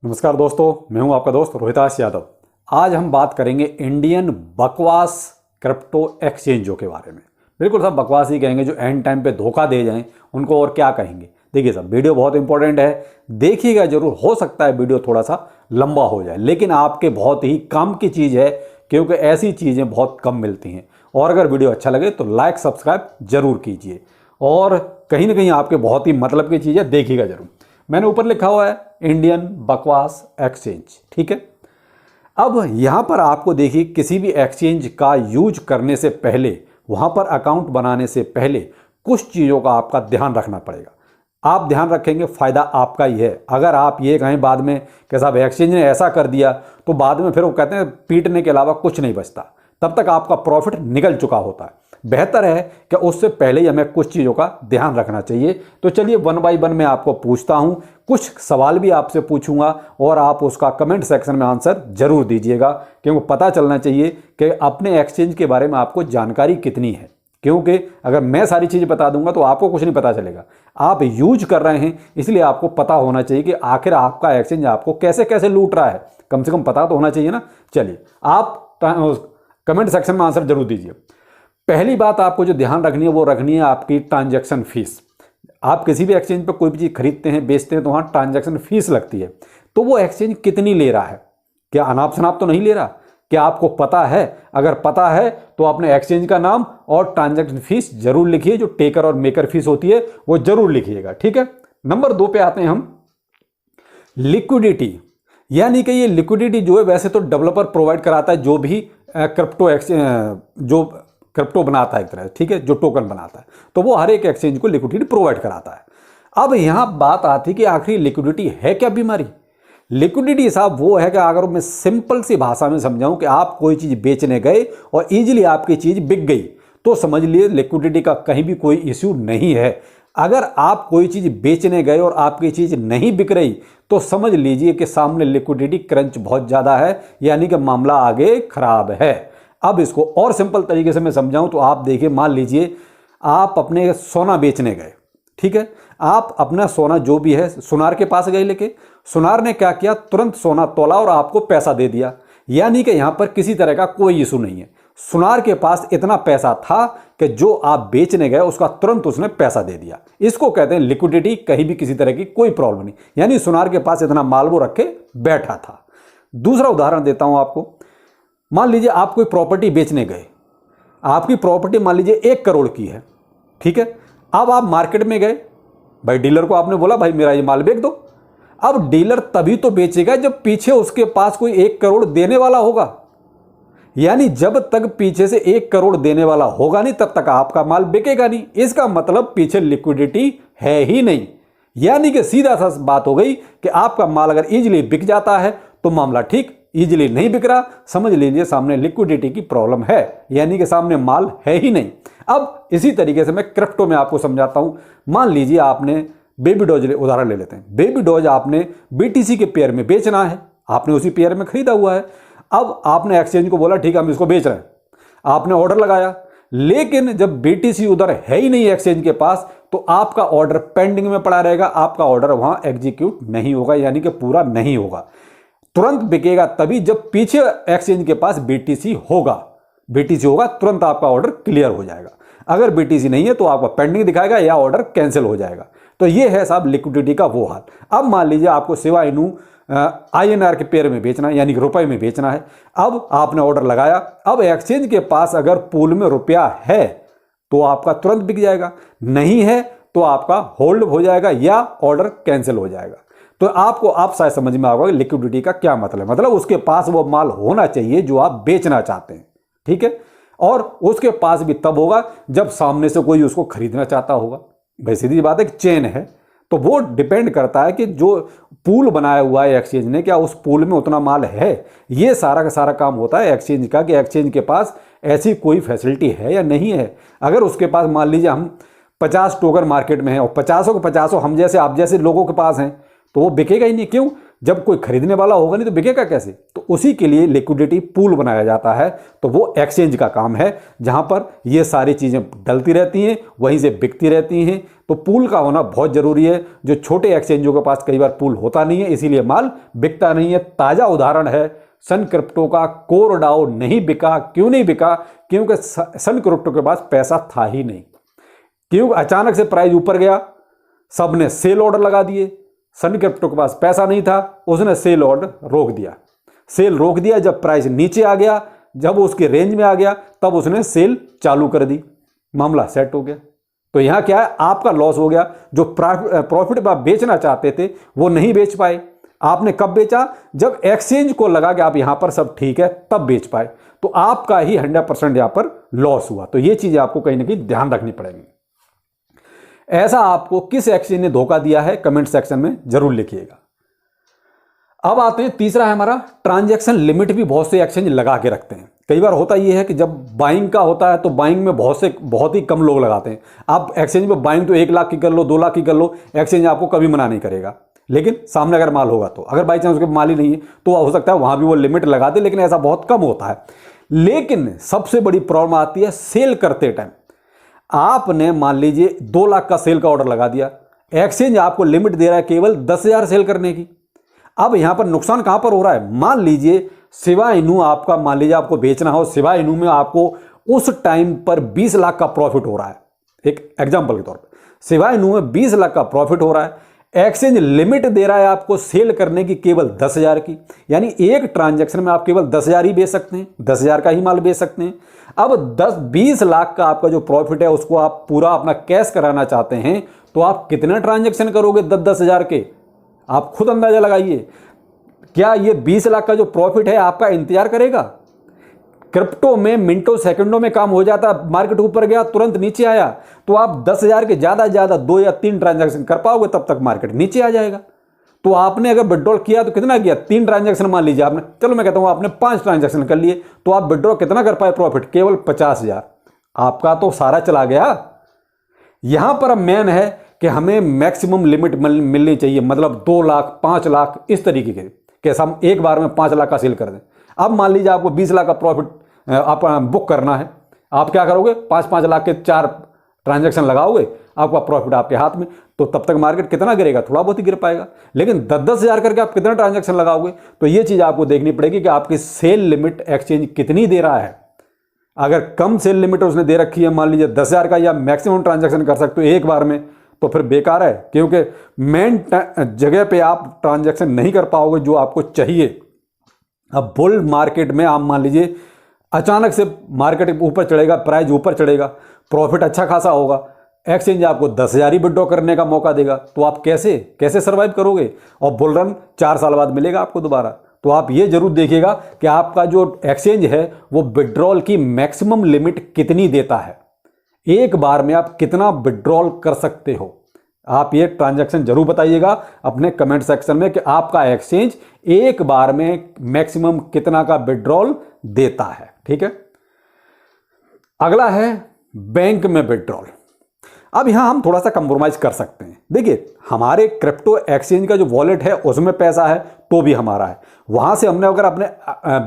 नमस्कार दोस्तों, मैं हूं आपका दोस्त रोहिताश यादव। आज हम बात करेंगे इंडियन बकवास क्रिप्टो एक्सचेंजों के बारे में। बिल्कुल सब बकवास ही कहेंगे, जो एंड टाइम पे धोखा दे जाएं उनको और क्या कहेंगे। देखिए सब वीडियो बहुत इंपॉर्टेंट है, देखिएगा जरूर। हो सकता है वीडियो थोड़ा सा लंबा हो जाए, लेकिन आपके बहुत ही काम की चीज़ है, क्योंकि ऐसी चीज़ें बहुत कम मिलती हैं। और अगर वीडियो अच्छा लगे तो लाइक सब्सक्राइब जरूर कीजिए, और कहीं ना कहीं आपके बहुत ही मतलब की चीज़ है, देखिएगा जरूर। मैंने ऊपर लिखा हुआ है इंडियन बकवास एक्सचेंज, ठीक है। अब यहां पर आपको देखिए, किसी भी एक्सचेंज का यूज करने से पहले, वहां पर अकाउंट बनाने से पहले कुछ चीज़ों का आपका ध्यान रखना पड़ेगा। आप ध्यान रखेंगे, फायदा आपका ही है। अगर आप ये कहें बाद में कि साहब एक्सचेंज ने ऐसा कर दिया, तो बाद में फिर वो कहते हैं पीटने के अलावा कुछ नहीं बचता। तब तक आपका प्रॉफिट निकल चुका होता है। बेहतर है कि उससे पहले ही हमें कुछ चीज़ों का ध्यान रखना चाहिए। तो चलिए वन बाय वन मैं आपको पूछता हूं, कुछ सवाल भी आपसे पूछूंगा और आप उसका कमेंट सेक्शन में आंसर जरूर दीजिएगा, क्योंकि पता चलना चाहिए कि अपने एक्सचेंज के बारे में आपको जानकारी कितनी है। क्योंकि अगर मैं सारी चीज़ें बता दूंगा तो आपको कुछ नहीं पता चलेगा। आप यूज कर रहे हैं, इसलिए आपको पता होना चाहिए कि आखिर आपका एक्सचेंज आपको कैसे कैसे लूट रहा है। कम से कम पता तो होना चाहिए ना। चलिए आप कमेंट सेक्शन में आंसर जरूर दीजिए। पहली बात आपको जो ध्यान रखनी है वो रखनी है आपकी ट्रांजैक्शन फीस। आप किसी भी एक्सचेंज पर कोई भी चीज़ खरीदते हैं, बेचते हैं, तो वहाँ ट्रांजैक्शन फीस लगती है। तो वो एक्सचेंज कितनी ले रहा है? क्या अनाप शनाप तो नहीं ले रहा? क्या आपको पता है? अगर पता है तो अपने एक्सचेंज का नाम और ट्रांजैक्शन फीस जरूर लिखिए। जो टेकर और मेकर फीस होती है वो जरूर लिखिएगा, ठीक है। नंबर 2 पे आते हैं हम, लिक्विडिटी। यानी कि ये लिक्विडिटी जो है, वैसे तो डेवलपर प्रोवाइड कराता है, जो भी क्रिप्टो एक्सचेंज जो क्रिप्टो बनाता है एक तरह, ठीक है, जो टोकन बनाता है, तो वो हर एक एक्सचेंज को लिक्विडिटी प्रोवाइड कराता है। अब यहां बात आती है कि आखिर लिक्विडिटी है क्या बीमारी? लिक्विडिटी साहब वो है कि अगर मैं सिंपल सी भाषा में समझाऊं कि आप कोई चीज़ बेचने गए और इजीली आपकी चीज़ बिक गई, तो समझ लिए लिक्विडिटी का कहीं भी कोई इश्यू नहीं है। अगर आप कोई चीज़ बेचने गए और आपकी चीज़ नहीं बिक रही, तो समझ लीजिए कि सामने लिक्विडिटी क्रंच बहुत ज़्यादा है, यानी कि मामला आगे खराब है। अब इसको और सिंपल तरीके से मैं समझाऊं तो आप देखिए, मान लीजिए आप अपने सोना बेचने गए, ठीक है। आप अपना सोना जो भी है सुनार के पास गए लेके, सुनार ने क्या किया, तुरंत सोना तोला और आपको पैसा दे दिया। यानी कि यहां पर किसी तरह का कोई इशू नहीं है। सुनार के पास इतना पैसा था कि जो आप बेचने गए उसका तुरंत उसने पैसा दे दिया। इसको कहते हैं लिक्विडिटी। कहीं भी किसी तरह की कोई प्रॉब्लम नहीं, यानी सुनार के पास इतना माल वो रख के बैठा था। दूसरा उदाहरण देता हूं आपको। मान लीजिए आप कोई प्रॉपर्टी बेचने गए, आपकी प्रॉपर्टी मान लीजिए 1 करोड़ की है, ठीक है। अब आप मार्केट में गए, भाई डीलर को आपने बोला भाई मेरा ये माल बेच दो। अब डीलर तभी तो बेचेगा जब पीछे उसके पास कोई 1 करोड़ देने वाला होगा। यानी जब तक पीछे से 1 करोड़ देने वाला होगा नहीं, तब तक आपका माल बिकेगा नहीं। इसका मतलब पीछे लिक्विडिटी है ही नहीं। यानी कि सीधा सा बात हो गई कि आपका माल अगर इजीली बिक जाता है तो मामला ठीक, इजीली नहीं बिक रहा, समझ लीजिए सामने लिक्विडिटी की प्रॉब्लम है, यानी कि सामने माल है ही नहीं। अब इसी तरीके से मैं क्रिप्टो में आपको समझाता हूं। मान लीजिए आपने बेबी डॉज उदाहरण ले लेते हैं। बेबी डॉज आपने बीटीसी के पेयर में बेचना है, आपने उसी पेयर में खरीदा हुआ है। अब आपने एक्सचेंज को बोला ठीक है हम इसको बेच रहे हैं, आपने ऑर्डर लगाया, लेकिन जब बीटीसी उधर है ही नहीं एक्सचेंज के पास, तो आपका ऑर्डर पेंडिंग में पड़ा रहेगा, आपका ऑर्डर वहां एग्जीक्यूट नहीं होगा, यानी कि पूरा नहीं होगा। तुरंत बिकेगा तभी जब पीछे एक्सचेंज के पास बीटीसी होगा। बीटीसी होगा तुरंत आपका ऑर्डर क्लियर हो जाएगा। अगर बीटीसी नहीं है तो आपका पेंडिंग दिखाएगा या ऑर्डर कैंसिल हो जाएगा। तो ये है साहब लिक्विडिटी का वो हाल। अब मान लीजिए आपको सिवा इनू INR के पेयर में बेचना है, यानी कि रुपए में बेचना है। अब आपने ऑर्डर लगाया, अब एक्सचेंज के पास अगर पूल में रुपया है तो आपका तुरंत बिक जाएगा, नहीं है तो आपका होल्ड हो जाएगा या ऑर्डर कैंसिल हो जाएगा। तो आपको आप शायद समझ में आएगा लिक्विडिटी का क्या मतलब। मतलब उसके पास वो माल होना चाहिए जो आप बेचना चाहते हैं, ठीक है। और उसके पास भी तब होगा जब सामने से कोई उसको खरीदना चाहता होगा। भाई सीधी बात है कि चेन है, तो वो डिपेंड करता है कि जो पूल बनाया हुआ है एक्सचेंज ने, क्या उस पूल में उतना माल है। ये सारा का सारा काम होता है एक्सचेंज का, कि एक्सचेंज के पास ऐसी कोई फैसिलिटी है या नहीं है। अगर उसके पास मान लीजिए हम 50 टोकन मार्केट में है और 50 के 50 हम जैसे आप जैसे लोगों के पास हैं, तो वो बिकेगा ही नहीं। क्यों? जब कोई खरीदने वाला होगा नहीं तो बिकेगा कैसे? तो उसी के लिए लिक्विडिटी पूल बनाया जाता है। तो वो एक्सचेंज का काम है जहां पर ये सारी चीज़ें डलती रहती हैं, वहीं से बिकती रहती हैं। तो पूल का होना बहुत ज़रूरी है। जो छोटे एक्सचेंजों के पास कई बार पूल होता नहीं है, इसीलिए माल बिकता नहीं है। ताज़ा उदाहरण है सन क्रिप्टो का। कोरडाओ नहीं बिका। क्यों नहीं बिका? क्योंकि सन क्रिप्टो के पास पैसा था ही नहीं। क्यों? अचानक से प्राइस ऊपर गया, सब ने सेल ऑर्डर लगा दिए। सन क्रिप्टो के पास पैसा नहीं था, उसने सेल ऑर्डर रोक दिया। सेल रोक दिया, जब प्राइस नीचे आ गया, जब उसके रेंज में आ गया, तब उसने सेल चालू कर दी, मामला सेट हो गया। तो यहां क्या है, आपका लॉस हो गया। जो प्रॉफिट आप बेचना चाहते थे वो नहीं बेच पाए। आपने कब बेचा? जब एक्सचेंज को लगा कि आप यहां पर सब ठीक है, तब बेच पाए। तो आपका ही 100% यहां पर लॉस हुआ। तो ये चीजें आपको कहीं ना कहीं ध्यान रखनी पड़ेगी। ऐसा आपको किस एक्सचेंज ने धोखा दिया है, कमेंट सेक्शन में जरूर लिखिएगा। अब आते हैं, तीसरा है हमारा ट्रांजैक्शन लिमिट। भी बहुत से एक्सचेंज लगा के रखते हैं। कई बार होता यह है कि जब बाइंग का होता है तो बाइंग में बहुत ही कम लोग लगाते हैं। आप एक्सचेंज में बाइंग तो 1 लाख की कर लो, 2 लाख की कर लो, एक्सचेंज आपको कभी मना नहीं करेगा। लेकिन सामने अगर माल होगा तो, अगर बाई चांस उसके माल ही नहीं है तो हो सकता है वहां भी वो लिमिट लगा दे, लेकिन ऐसा बहुत कम होता है। लेकिन सबसे बड़ी प्रॉब्लम आती है सेल करते टाइम। आपने मान लीजिए 2 लाख का सेल का ऑर्डर लगा दिया, एक्सचेंज आपको लिमिट दे रहा है केवल 10,000 सेल करने की। अब यहां पर नुकसान कहां पर हो रहा है? मान लीजिए सिवा इनू आपका, मान लीजिए आपको बेचना हो, सिवा इनू में आपको उस टाइम पर 20 लाख का प्रॉफिट हो रहा है। एक एग्जांपल के तौर पर सिवा इनू में 20 लाख का प्रॉफिट हो रहा है, एक्सचेंज लिमिट दे रहा है आपको सेल करने की केवल 10,000 की। यानी एक ट्रांजैक्शन में आप केवल 10,000 ही बेच सकते हैं, 10,000 का ही माल बेच सकते हैं। अब 20 लाख का आपका जो प्रॉफिट है उसको आप पूरा अपना कैश कराना चाहते हैं, तो आप कितने ट्रांजैक्शन करोगे 10,000 के? आप खुद अंदाजा लगाइए। क्या ये 20 लाख का जो प्रॉफिट है आपका इंतजार करेगा? क्रिप्टो में मिनटों सेकंडों में काम हो जाता है। मार्केट ऊपर गया, तुरंत नीचे आया, तो आप 10,000 के ज्यादा से ज्यादा 2 या 3 ट्रांजैक्शन कर पाओगे, तब तक मार्केट नीचे आ जाएगा। तो आपने अगर विड्रॉल किया तो कितना किया? 3 ट्रांजैक्शन मान लीजिए आपने, चलो मैं कहता हूं आपने 5 ट्रांजैक्शन कर लिए, तो आप विड्रॉ कितना कर पाए प्रॉफिट? केवल 50,000। आपका तो सारा चला गया। यहां पर अब मेन है कि हमें मैक्सिमम लिमिट मिलनी चाहिए, मतलब 2 लाख, 5 लाख, इस तरीके के कैसा हम एक बार में 5 लाख का सेल कर दें। अब मान लीजिए आपको 20 लाख का प्रॉफिट आप बुक करना है, आप क्या करोगे? 5-5 लाख के 4 ट्रांजैक्शन लगाओगे, आपका प्रॉफिट आपके हाथ में। तो तब तक मार्केट कितना गिरेगा? थोड़ा बहुत ही गिर पाएगा। लेकिन 10,000 करके आप कितना ट्रांजैक्शन लगाओगे? तो ये चीज आपको देखनी पड़ेगी कि आपकी सेल लिमिट एक्सचेंज कितनी दे रहा है। अगर कम सेल लिमिट उसने दे रखी है, मान लीजिए 10,000 का, या मैक्सिमम ट्रांजैक्शन कर सकते हो एक बार में, तो फिर बेकार है, क्योंकि मेन जगह पे आप ट्रांजैक्शन नहीं कर पाओगे जो आपको चाहिए। अब बुल मार्केट में आप मान लीजिए अचानक से मार्केट ऊपर चढ़ेगा, प्राइस ऊपर चढ़ेगा, प्रॉफिट अच्छा खासा होगा, एक्सचेंज आपको 10,000 ही विड्रॉ करने का मौका देगा, तो आप कैसे सर्वाइव करोगे? और बुल रन 4 साल बाद मिलेगा आपको दोबारा। तो आप ये जरूर देखिएगा कि आपका जो एक्सचेंज है वो विड्रॉल की मैक्सिमम लिमिट कितनी देता है, एक बार में आप कितना विड्रॉल कर सकते हो। आप ये ट्रांजैक्शन जरूर बताइएगा अपने कमेंट सेक्शन में कि आपका एक्सचेंज एक बार में मैक्सिमम कितना का विड्रॉल देता है। ठीक है, अगला है बैंक में विड्रॉल। अब यहां हम थोड़ा सा कंप्रोमाइज कर सकते हैं। देखिए, हमारे क्रिप्टो एक्सचेंज का जो वॉलेट है उसमें पैसा है तो भी हमारा है, वहां से हमने अगर अपने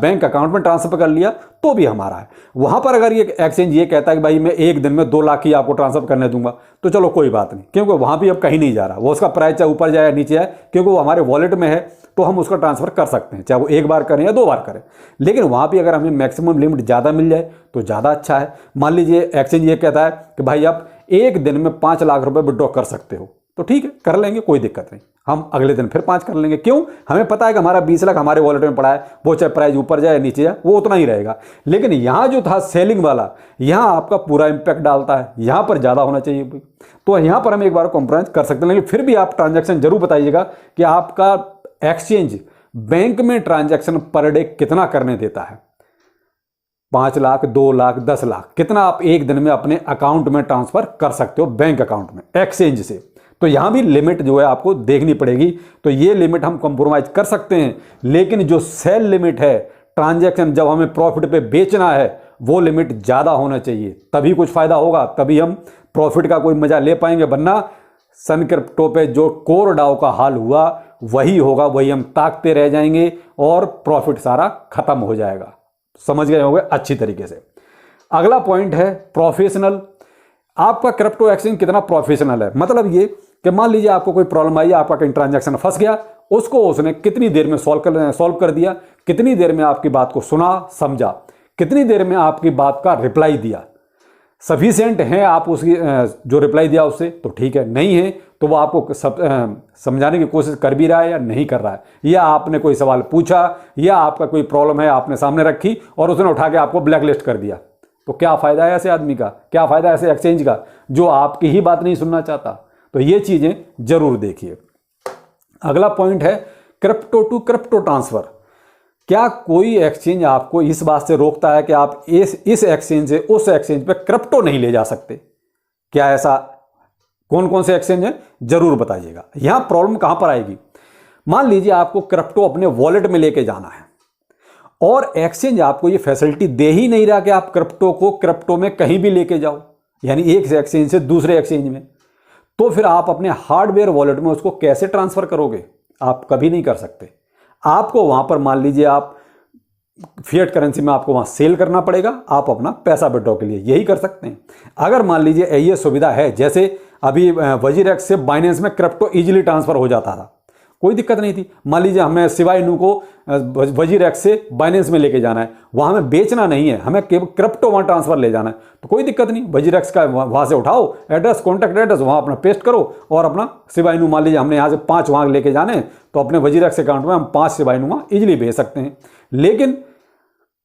बैंक अकाउंट में ट्रांसफर कर लिया तो भी हमारा है। वहां पर अगर ये एक्सचेंज ये कहता है कि भाई मैं एक दिन में 2 लाख ही आपको ट्रांसफर करने दूंगा, तो चलो कोई बात नहीं, क्योंकि वहां भी अब कहीं नहीं जा रहा, वो उसका प्राइस चाहे ऊपर जाए या नीचे आए, क्योंकि वो हमारे वॉलेट में है, तो हम उसका ट्रांसफर कर सकते हैं, चाहे वो एक बार करें या 2 बार करें। लेकिन वहां भी अगर हमें मैक्सिमम लिमिट ज़्यादा मिल जाए तो ज़्यादा अच्छा है। मान लीजिए एक्सचेंज ये कहता है कि भाई आप एक दिन में 5 लाख रुपए विड्रॉ कर सकते हो, तो ठीक है, कर लेंगे, कोई दिक्कत नहीं। हम अगले दिन फिर 5 कर लेंगे। क्यों? हमें पता है कि हमारा 20 लाख हमारे वॉलेट में पड़ा है, वो चाहे प्राइस ऊपर जाए या नीचे जाए, वो उतना ही रहेगा। लेकिन यहां जो था सेलिंग वाला, यहां आपका पूरा इंपैक्ट डालता है, यहां पर ज्यादा होना चाहिए। तो यहां पर हम एक बार कॉम्प्रोमाइज कर सकते हैं, लेकिन फिर भी आप ट्रांजैक्शन जरूर बताइएगा कि आपका एक्सचेंज बैंक में ट्रांजैक्शन पर डे कितना करने देता है। 5 लाख, 2 लाख, 10 लाख, कितना आप एक दिन में अपने अकाउंट में ट्रांसफर कर सकते हो बैंक अकाउंट में एक्सचेंज से। तो यहां भी लिमिट जो है आपको देखनी पड़ेगी। तो ये लिमिट हम कंप्रोमाइज कर सकते हैं, लेकिन जो सेल लिमिट है, ट्रांजैक्शन जब हमें प्रॉफिट पे बेचना है, वो लिमिट ज्यादा होना चाहिए, तभी कुछ फायदा होगा, तभी हम प्रॉफिट का कोई मजा ले पाएंगे। वरना सन क्रिप्टो पे जो कोरडाओ का हाल हुआ वही होगा, वही हम ताकते रह जाएंगे और प्रॉफिट सारा खत्म हो जाएगा। समझ गए होंगे अच्छी तरीके से। अगला पॉइंट है प्रोफेशनल। आपका क्रिप्टो एक्सचेंज कितना प्रोफेशनल है, मतलब ये कि मान लीजिए आपको कोई प्रॉब्लम आई, आपका कहीं ट्रांजैक्शन फंस गया, उसको उसने कितनी देर में सॉल्व कर दिया, कितनी देर में आपकी बात को सुना समझा, कितनी देर में आपकी बात का रिप्लाई दिया। सफिशिएंट है आप उसकी जो रिप्लाई दिया उससे तो ठीक है, नहीं है तो वो आपको समझाने की कोशिश कर भी रहा है या नहीं कर रहा है, या आपने कोई सवाल पूछा या आपका कोई प्रॉब्लम है आपने सामने रखी और उसने उठा के आपको ब्लैकलिस्ट कर दिया, तो क्या फ़ायदा है ऐसे आदमी का, क्या फ़ायदा है ऐसे एक्सचेंज का जो आपकी ही बात नहीं सुनना चाहता। तो ये चीज़ें जरूर देखिए। अगला पॉइंट है क्रिप्टो टू क्रिप्टो ट्रांसफ़र। क्या कोई एक्सचेंज आपको इस बात से रोकता है कि आप इस एक्सचेंज से उस एक्सचेंज पे क्रिप्टो नहीं ले जा सकते? क्या ऐसा कौन कौन से एक्सचेंज हैं जरूर बताइएगा। यहां प्रॉब्लम कहां पर आएगी, मान लीजिए आपको क्रिप्टो अपने वॉलेट में लेके जाना है और एक्सचेंज आपको ये फैसिलिटी दे ही नहीं रहा कि आप क्रिप्टो को क्रिप्टो में कहीं भी लेके जाओ, यानी एक एक्सचेंज से दूसरे एक्सचेंज में, तो फिर आप अपने हार्डवेयर वॉलेट में उसको कैसे ट्रांसफर करोगे? आप कभी नहीं कर सकते। आपको वहां पर मान लीजिए आप फिएट करेंसी में आपको वहां सेल करना पड़ेगा, आप अपना पैसा विड्रॉ के लिए यही कर सकते हैं। अगर मान लीजिए ये सुविधा है, जैसे अभी वजीरेक्स से बाइनेंस में क्रिप्टो इजीली ट्रांसफर हो जाता था, कोई दिक्कत नहीं थी। मान लीजिए हमें सिवाय नू को वजीरेक्स से बाइनेंस में लेके जाना है, वहां हमें बेचना नहीं है, हमें केवल क्रिप्टो वहां ट्रांसफर ले जाना है, तो कोई दिक्कत नहीं, वजीरेक्स का वहां से उठाओ एड्रेस, कॉन्टैक्ट एड्रेस वहां अपना पेस्ट करो और अपना सिवाय नू, मान लीजिए हमने यहाँ से 5 वहां लेके जाने, तो अपने वजीरेक्स अकाउंट में हम 5 सिवाय नू वहां इजिली भेज सकते हैं। लेकिन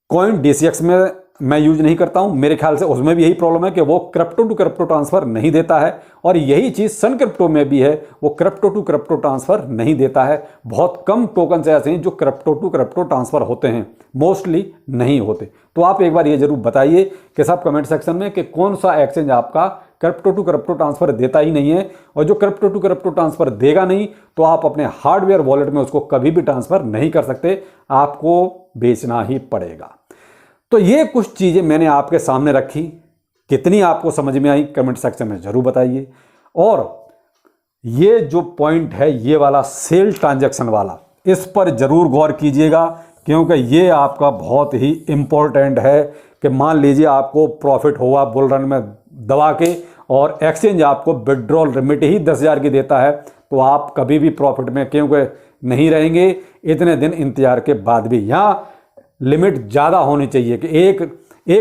कॉइन DCX में मैं यूज नहीं करता हूं, मेरे ख्याल से उसमें भी यही प्रॉब्लम है कि वो क्रिप्टो टू क्रिप्टो ट्रांसफर नहीं देता है, और यही चीज सन क्रिप्टो में भी है, वो क्रिप्टो टू क्रिप्टो ट्रांसफर नहीं देता है। बहुत कम टोकन ऐसे हैं जो क्रिप्टो टू क्रिप्टो ट्रांसफर होते हैं, मोस्टली नहीं होते। तो आप एक बार ये जरूर बताइए कि सब कमेंट सेक्शन में कि कौन सा एक्सचेंज आपका क्रिप्टो टू क्रिप्टो ट्रांसफर देता ही नहीं है, और जो क्रिप्टो टू क्रिप्टो ट्रांसफर देगा नहीं तो आप अपने हार्डवेयर वॉलेट में उसको कभी भी ट्रांसफर नहीं कर सकते, आपको बेचना ही पड़ेगा। तो ये कुछ चीज़ें मैंने आपके सामने रखी, कितनी आपको समझ में आई कमेंट सेक्शन में ज़रूर बताइए। और ये जो पॉइंट है ये वाला सेल ट्रांजैक्शन वाला, इस पर ज़रूर गौर कीजिएगा, क्योंकि ये आपका बहुत ही इम्पोर्टेंट है कि मान लीजिए आपको प्रॉफिट हुआ बुल रन में दबा के और एक्सचेंज आपको विड्रॉल लिमिट ही 10,000 की देता है, तो आप कभी भी प्रॉफिट में क्योंकि नहीं रहेंगे इतने दिन इंतजार के बाद भी। यहाँ लिमिट ज़्यादा होनी चाहिए कि एक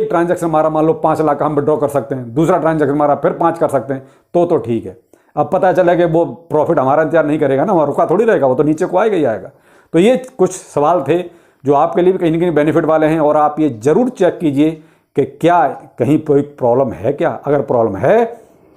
ट्रांजैक्शन हमारा मान लो 5 लाख हम विड्रॉ कर सकते हैं, दूसरा ट्रांजैक्शन हमारा फिर 5 कर सकते हैं, तो ठीक है। अब पता चला कि वो प्रॉफिट हमारा इंतजार नहीं करेगा ना, वहाँ रुका थोड़ी रहेगा, वो तो नीचे को आएगा ही आएगा। तो ये कुछ सवाल थे जो आपके लिए भी कहीं ना कहीं बेनिफिट वाले हैं, और आप ये ज़रूर चेक कीजिए कि क्या कहीं कोई प्रॉब्लम है क्या। अगर प्रॉब्लम है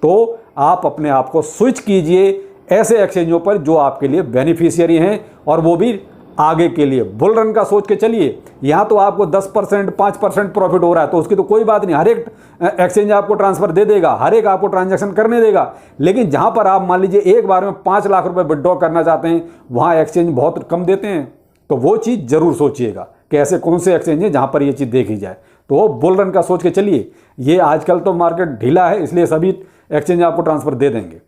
तो आप अपने आप को स्विच कीजिए ऐसे एक्सचेंजों पर जो आपके लिए बेनिफिशियरी हैं, और वो भी आगे के लिए। बुल रन का सोच के चलिए, यहाँ तो आपको 10% 5% प्रॉफिट हो रहा है तो उसकी तो कोई बात नहीं, हर एक एक्सचेंज आपको ट्रांसफर दे देगा, हर एक आपको ट्रांजैक्शन करने देगा। लेकिन जहाँ पर आप मान लीजिए एक बार में 5 लाख रुपए विड्रॉ करना चाहते हैं, वहाँ एक्सचेंज बहुत कम देते हैं, तो वो चीज़ जरूर सोचिएगा कि ऐसे कौन से एक्सचेंज है जहाँ पर ये चीज़ देखी जाए। तो वो बुल रन का सोच के चलिए। ये आजकल तो मार्केट ढीला है, इसलिए सभी एक्सचेंज आपको ट्रांसफर दे देंगे।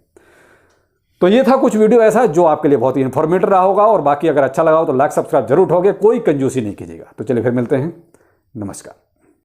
तो ये था कुछ वीडियो ऐसा जो आपके लिए बहुत ही इन्फॉर्मेटिव रहा होगा, और बाकी अगर अच्छा लगा हो तो लाइक सब्सक्राइब जरूर ठोके, कोई कंजूसी नहीं कीजिएगा। तो चलिए फिर मिलते हैं, नमस्कार।